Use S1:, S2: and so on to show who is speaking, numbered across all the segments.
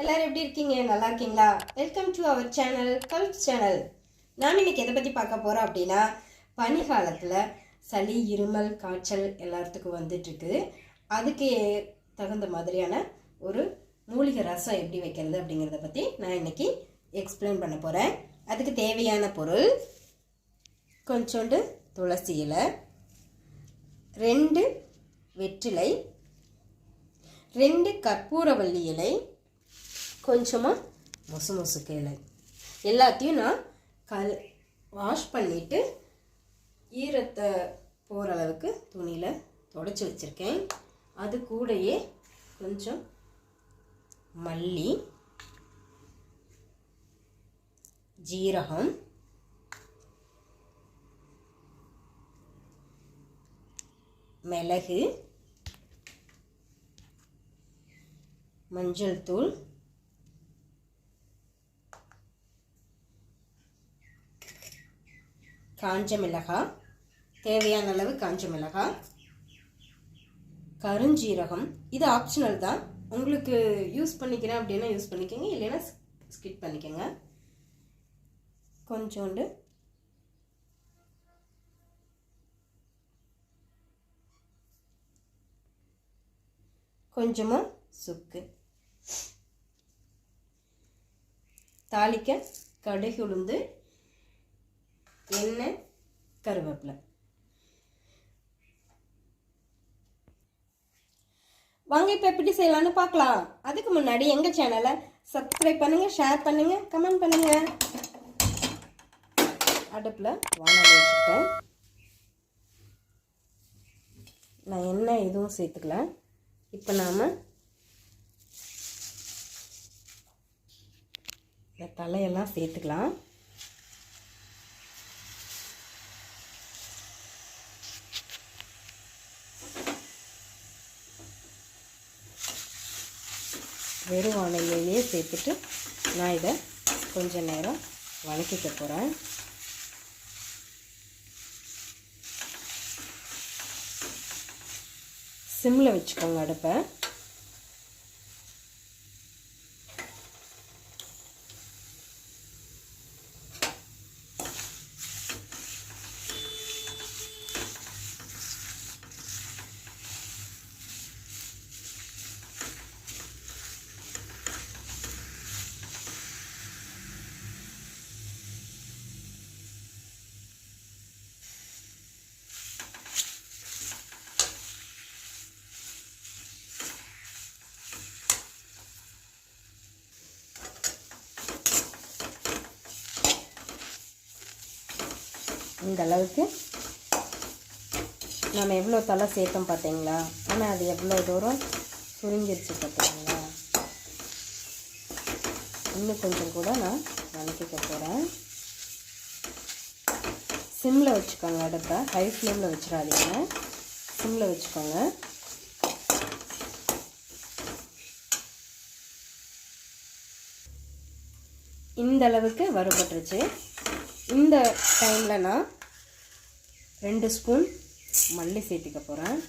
S1: எல்லாரும் எப்படி இருக்கீங்க? நல்லா இருக்கீங்களா? Welcome to our channel, Gulfs channel. நான் இன்னைக்கு எதை பற்றி பார்க்க போகிறோம் அப்படின்னா, பனிக்காலத்தில் சளி, இருமல், காய்ச்சல் எல்லாத்துக்கும் வந்துட்டுருக்கு. அதுக்கு தகுந்த மாதிரியான ஒரு மூலிகை ரசம் எப்படி வைக்கிறது அப்படிங்கிறத பற்றி நான் இன்னைக்கு எக்ஸ்பிளைன் பண்ண போகிறேன். அதுக்கு தேவையான பொருள் கொஞ்சோண்டு துளசி இலை, 2 வெற்றிலை, 2 கற்பூரவள்ளி இலை, கொஞ்சமாக முசுமுசுக்கு இலை. எல்லாத்தையும் நான் வாஷ் பண்ணிவிட்டு ஈரத்தை போகிற அளவுக்கு துணியில் துடைச்சி வச்சுருக்கேன். அது கூடயே கொஞ்சம் மல்லி, ஜீரகம், மிளகு, மஞ்சள் தூள், காஞ்ச மிளகாய், தேவையான அளவு காஞ்ச மிளகாய், கருஞ்சீரகம். இது ஆப்ஷனல் தான், உங்களுக்கு யூஸ் பண்ணிக்கிறேன் அப்படின்னா யூஸ் பண்ணிக்கோங்க, இல்லைன்னா ஸ்கிப் பண்ணிக்கோங்க. கொஞ்சோண்டு கொஞ்சமாக சுக்கு, தாளிக்க கடுகு, உளுந்து, எண்ணெய், கருவேப்பிலை. வாங்க இப்போ எப்படி செய்யலான்னு பார்க்கலாம். அதுக்கு முன்னாடி எங்கள் சேனலை சப்ஸ்கிரைப் பண்ணுங்கள், ஷேர் பண்ணுங்கள், கமெண்ட் பண்ணுங்கள். அடுப்பில் வானல் வச்சுட்டேன். நான் எண்ணெய் எதுவும் சேர்த்துக்கல. இப்போ நாம் இந்த தலையெல்லாம் சேர்த்துக்கலாம். வெறும் வானலிலேயே சேர்த்துட்டு நான் இதை கொஞ்சம் நேரம் வதக்கிக்க போகிறேன். சிம்மில் வச்சுக்கோங்க அடுப்பை. இந்த அளவுக்கு நம்ம எவ்வளோ தலை சேர்த்தோம் பார்த்தீங்களா? ஆனால் அது எவ்வளோ தூரம் சுருங்கிருச்சு பார்த்தீங்களா? இன்னும் கொஞ்சம் கூட நான் வதக்கிக்க போகிறேன். சிம்மில் வச்சுக்கோங்க அடுப்பை, ஹை ஃப்ளேமில் வச்சிடாதீங்க, சிம்மில் வச்சுக்கோங்க. இந்த அளவுக்கு வறுபட்டுருச்சு. இந்த டைமில் நான் 2 ஸ்பூன் மல்லி சேர்த்துக்க போகிறேன்.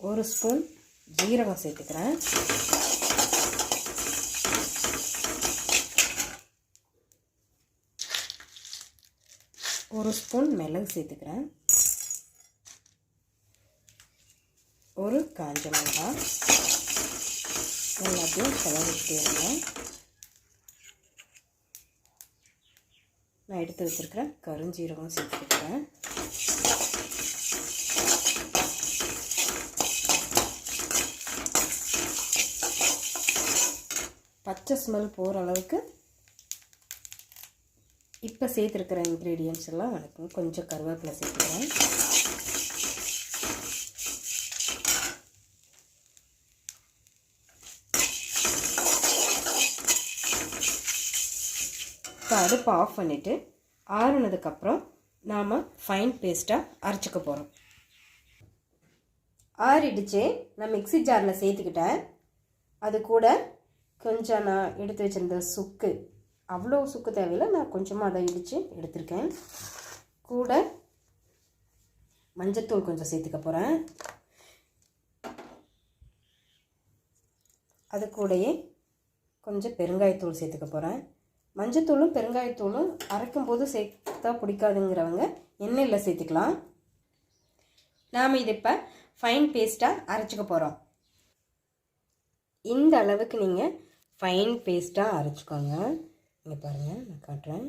S1: ஒரு ஸ்பூன் ஜீரகம் சேர்த்துக்கிறேன். ஒரு ஸ்பூன் மிளகு சேர்த்துக்கிறேன். ஒரு காஞ்ச மிளகாய். எல்லாத்தையும் கலரிட்டு இருங்க. நான் எடுத்து வச்சுருக்கிறேன் கருஞ்சீரகம் சேர்த்துக்கிறேன். பச்சை ஸ்மெல் போகிற அளவுக்கு இப்போ சேர்த்துருக்கிற இன்க்ரீடியன்ட்ஸ் எல்லாம் வணக்கம். கொஞ்சம் கருவேப்பிலை சேர்த்துக்கிறேன். இப்போ அடுப்பை ஆஃப் பண்ணிவிட்டு ஆறுனதுக்கப்புறம் நாம் ஃபைன் பேஸ்ட்டாக அரைச்சிக்க போகிறோம். ஆறிடுச்சு. நான் மிக்ஸி ஜாரில் சேர்த்துக்கிட்டேன். அது கூட கொஞ்சம் நான் எடுத்து வச்சுருந்த சுக்கு அவ்வளோ சுக்கு தேவையில்லை, நான் கொஞ்சமாக அதை இடித்து எடுத்திருக்கேன். கூட மஞ்சத்தூள் கொஞ்சம் சேர்த்துக்க போகிறேன். அது கூடயே கொஞ்சம் பெருங்காயத்தூள் சேர்த்துக்க போகிறேன். மஞ்சத்தூளும் பெருங்காயத்தூளும் அரைக்கும்போது சேர்த்தா பிடிக்காதுங்கிறவங்க எண்ணெயில் சேர்த்துக்கலாம். நாம் இது இப்போ ஃபைன் பேஸ்ட்டாக அரைச்சிக்க போகிறோம். இந்த அளவுக்கு நீங்கள் ஃபைன் பேஸ்ட்டாக அரைச்சிக்கோங்க. இங்கே பாருங்கள், நான் காட்டுறேன்.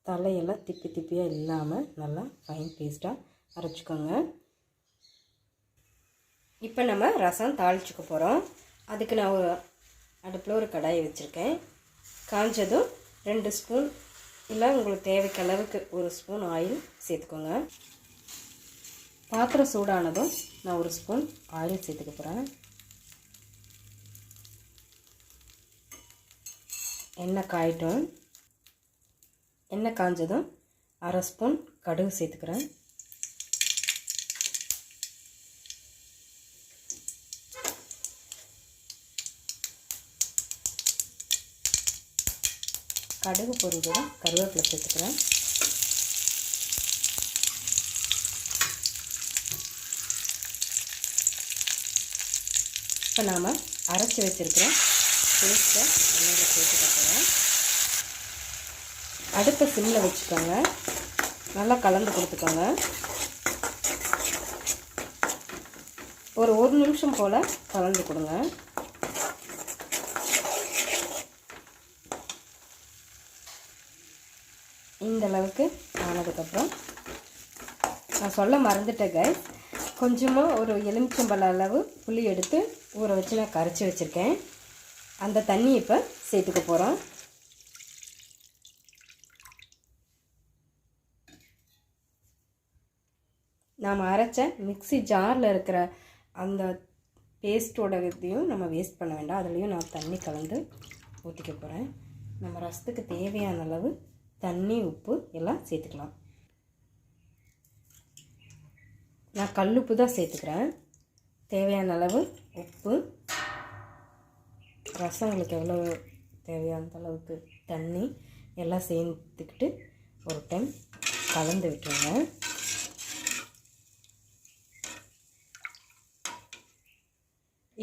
S1: தலையெல்லாம் திப்பி திப்பியாக இல்லாமல் நல்லா ஃபைன் பேஸ்ட்டாக அரைச்சிக்கோங்க. இப்போ நம்ம ரசம் தாளிச்சுக்க போகிறோம். அதுக்கு நான் அடுப்பில் ஒரு கடாயை வச்சுருக்கேன். காஞ்சதும் 2 ஸ்பூன் இல்லை உங்களுக்கு தேவைக்கு அளவுக்கு 1 ஸ்பூன் ஆயில் சேர்த்துக்கோங்க. பாத்திரம் சூடானதும் நான் 1 ஸ்பூன் ஆயில் சேர்த்துக்க போகிறேன். எண்ணெய் காயட்டும். எண்ணெய் காஞ்சதும் 1/2 ஸ்பூன் கடுகு சேர்த்துக்கிறேன். கடுகு பொரிஞ்சதும் கருவேப்பிலை சேர்த்துக்கிறேன். இப்போ நாம் அரைச்சி வச்சுருக்கிறோம் பேஸ்ட்டை எண்ணெயில் சேர்த்துக்க போகிறோம். அடுப்பை சிம்மில் வச்சுக்கோங்க. நல்லா கலந்து கொடுத்துக்கோங்க. ஒரு 1 நிமிஷம் போல் கலந்து கொடுங்க. இந்த அளவுக்கு ஆனதுக்கப்புறம் நான் சொல்ல மறந்துட்டேன் கைஸ், கொஞ்சமாக ஒரு எலுமிச்சம்பழ அளவு புளி எடுத்து ஊற வச்சு நான் கரைச்சி வச்சுருக்கேன். அந்த தண்ணி இப்போ சேர்த்துக்க போகிறோம். நாம் அரைச்ச மிக்ஸி ஜாரில் இருக்கிற அந்த பேஸ்ட்டோட இதையும் நம்ம வேஸ்ட் பண்ண வேண்டாம். அதுலேயும் நான் தண்ணி கலந்து ஊற்றிக்க போகிறேன். நம்ம ரசத்துக்கு தேவையான அளவு தண்ணி, உப்பு எல்லாம் சேர்த்துக்கலாம். நான் கல்லுப்பு தான் சேர்த்துக்கிறேன். தேவையான அளவு உப்பு, ரசம் உங்களுக்கு எவ்வளோ தேவையான அளவுக்கு தண்ணி எல்லாம் சேர்த்துக்கிட்டு ஒரு டைம் கலந்து விட்டுருங்க.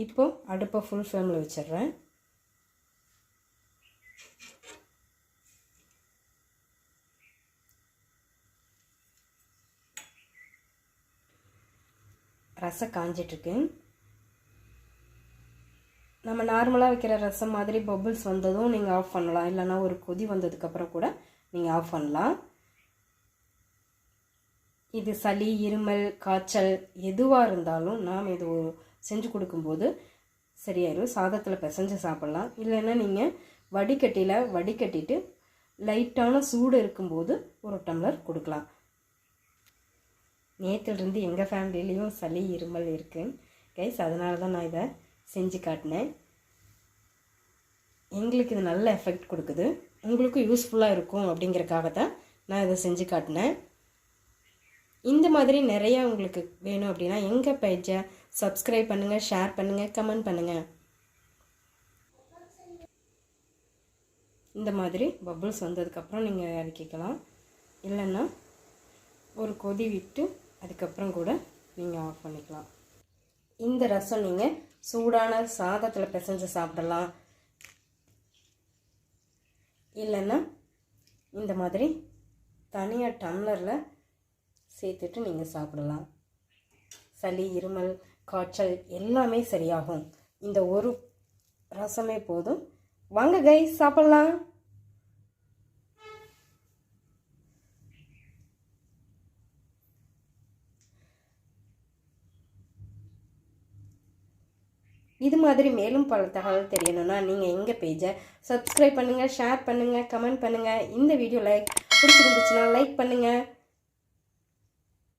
S1: இப்போது அடுப்பை ஃபுல் ஃப்ளேமில் வச்சிடுறேன். ரசம் காஞ்சிட்ருக்கு. நம்ம நார்மலாக வைக்கிற ரசம் மாதிரி பபிள்ஸ் வந்ததும் நீங்கள் ஆஃப் பண்ணலாம். இல்லைனா ஒரு கொதி வந்ததுக்கப்புறம் கூட நீங்கள் ஆஃப் பண்ணலாம். இது சளி, இருமல், காய்ச்சல் எதுவாக இருந்தாலும் நாம் இது செஞ்சு கொடுக்கும்போது சரியாயிடும். சாதத்தில் பிசைஞ்சு சாப்பிட்லாம். இல்லைன்னா நீங்கள் வடிகட்டிட்டு லைட்டான சூடு இருக்கும்போது 1 டம்ளர் கொடுக்கலாம். நேற்றுலேருந்து எங்கள் ஃபேமிலியிலையும் சளி, இருமல் இருக்குது கைஸ். அதனால தான் நான் இதை செஞ்சு காட்டினேன். எங்களுக்கு இது நல்ல எஃபெக்ட் கொடுக்குது. உங்களுக்கும் யூஸ்ஃபுல்லாக இருக்கும் அப்படிங்கிறக்காக தான் நான் இதை செஞ்சு காட்டினேன். இந்த மாதிரி நிறையா உங்களுக்கு வேணும் அப்படின்னா எங்கள் பேஜை சப்ஸ்கிரைப் பண்ணுங்கள், ஷேர் பண்ணுங்கள், கமெண்ட் பண்ணுங்கள். இந்த மாதிரி பபிள்ஸ் வந்ததுக்கப்புறம் நீங்கள் இறக்கிக்கலாம். இல்லைன்னா ஒரு கொதி விட்டு அதுக்கப்புறம் கூட நீங்கள் ஆஃப் பண்ணிக்கலாம். இந்த ரசம் நீங்கள் சூடான சாதத்தில் பிசைஞ்சு சாப்பிடலாம். இல்லைன்னா இந்த மாதிரி தனியாக டம்ளரில் சேர்த்துட்டு நீங்கள் சாப்பிடலாம். சளி, இருமல், காய்ச்சல் எல்லாமே சரியாகும். இந்த ஒரு ரசமே போதும். வாங்க கைஸ் சாப்பிடலாம். இது மாதிரி மேலும் பல தகவல் தெரியணும்னா நீங்கள் எங்கள் பேஜை சப்ஸ்கிரைப் பண்ணுங்கள், ஷேர் பண்ணுங்கள், கமெண்ட் பண்ணுங்கள். இந்த வீடியோ பிடிச்சிருந்துச்சுன்னா லைக் பண்ணுங்கள்.